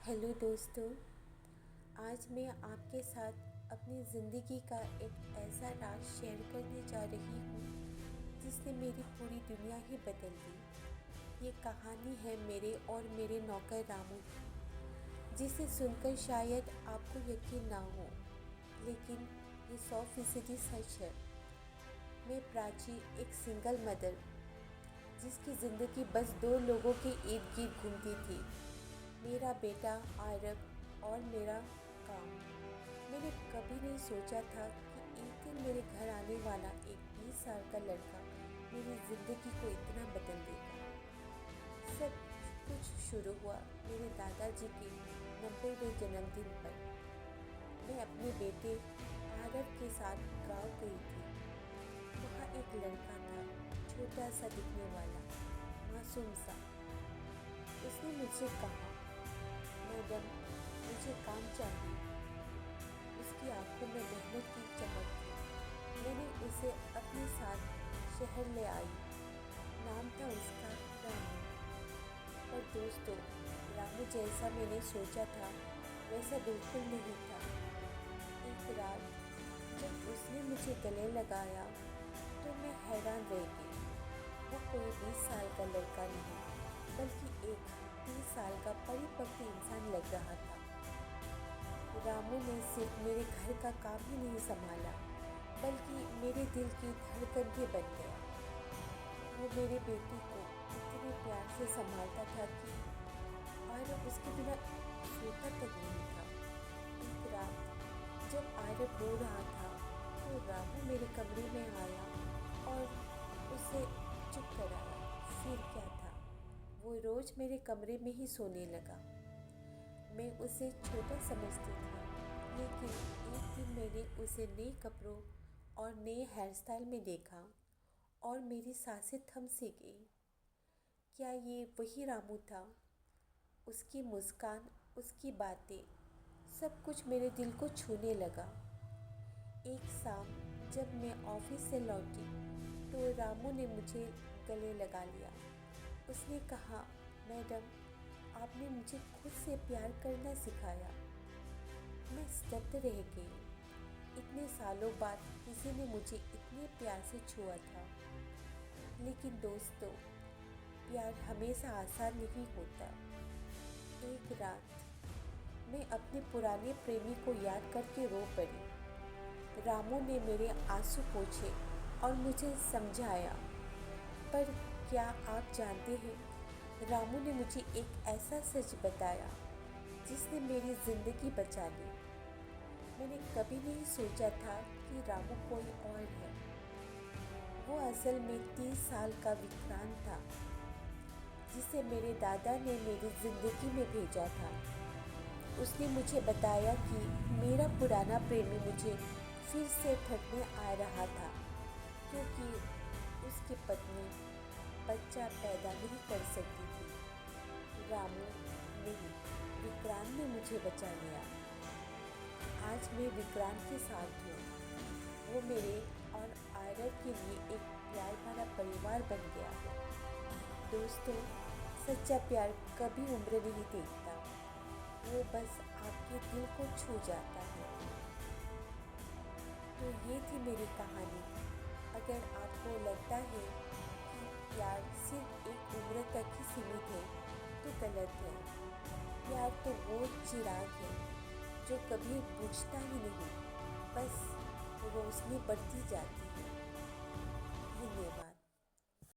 Hello दोस्तों। आज मैं आपके साथ अपनी ज़िंदगी का एक ऐसा राज शेयर करने जा रही हूँ जिसने मेरी पूरी दुनिया ही बदल दी। ये कहानी है मेरे और मेरे नौकर रामू की, जिसे सुनकर शायद आपको यकीन ना हो, लेकिन ये 100% सच है। मैं प्राची, एक सिंगल मदर जिसकी ज़िंदगी बस 2 लोगों के इर्द गिर्द घूमती थी, मेरा बेटा आरब और मेरा काम। मैंने कभी नहीं सोचा था कि एक दिन मेरे घर आने वाला एक 20 साल का लड़का मेरी ज़िंदगी को इतना बदल देगा। सब कुछ शुरू हुआ मेरे दादाजी के 90वें जन्मदिन पर। मैं अपने बेटे आरब के साथ गांव गई थी। वहाँ एक लड़का था, छोटा सा दिखने वाला, मासूम सा। उसने मुझसे कहा, मैडम मुझे काम चाहिए। उसकी आंखों में मेहनत की चमक थी। मैंने उसे अपने साथ शहर ले आई। नाम था उसका रामू। पर दोस्तों, रामू जैसा मैंने सोचा था वैसा बिल्कुल नहीं था। एक रात जब उसने मुझे गले लगाया तो मैं हैरान रह गई। वो कोई 20 साल का लड़का नहीं, बल्कि एक 30 साल का परिपक्व इंसान लग रहा था। रामू ने सिर्फ मेरे घर का काम ही नहीं संभाला, बल्कि मेरे दिल की धड़कन भी बन गया। वो मेरे बेटी को इतने प्यार से संभालता था कि आरब उसके बिना सोता तक नहीं था। एक रात जब आरब रो रहा था तो रामू मेरे कमरे में आया और उसे चुप कराया। फिर क्या था, वो रोज़ मेरे कमरे में ही सोने लगा। मैं उसे छोटा समझती थी, लेकिन एक दिन मैंने उसे नए कपड़ों और नए हेयर स्टाइल में देखा और मेरी सांसें थम सी गई। क्या ये वही रामू था? उसकी मुस्कान, उसकी बातें, सब कुछ मेरे दिल को छूने लगा। एक शाम जब मैं ऑफिस से लौटी तो रामू ने मुझे गले लगा लिया। उसने कहा, मैडम आपने मुझे खुद से प्यार करना सिखाया। मैं स्तब्ध रह गई। इतने सालों बाद किसी ने मुझे इतने प्यार से छुआ था। लेकिन दोस्तों, प्यार हमेशा आसान नहीं होता। एक रात मैं अपने पुराने प्रेमी को याद करके रो पड़ी। रामू ने मेरे आंसू पोंछे और मुझे समझाया। पर क्या आप जानते हैं, रामू ने मुझे एक ऐसा सच बताया जिसने मेरी ज़िंदगी बचा ली। मैंने कभी नहीं सोचा था कि रामू कोई और है। वो असल में 30 साल का विक्रांत था, जिसे मेरे दादा ने मेरी ज़िंदगी में भेजा था। उसने मुझे बताया कि मेरा पुराना प्रेमी मुझे फिर से ठगने आ रहा था, क्योंकि उसकी पत्नी बच्चा पैदा नहीं कर सकती थी। रामू नहीं, विक्रांत ने मुझे बचा लिया। आज मैं विक्रांत के साथ हूँ। वो मेरे और आयरव के लिए एक प्यार भरा परिवार बन गया है। दोस्तों, सच्चा प्यार कभी उम्र नहीं देखता, वो बस आपके दिल को छू जाता है। तो ये थी मेरी कहानी। अगर आपको लगता है कि प्यार सिर्फ एक उम्र तक ही सीमित है तो गलत है। प्यार तो वो चिराग है जो कभी बुझता ही नहीं, बस रोशनी बढ़ती जाती है। धन्यवाद।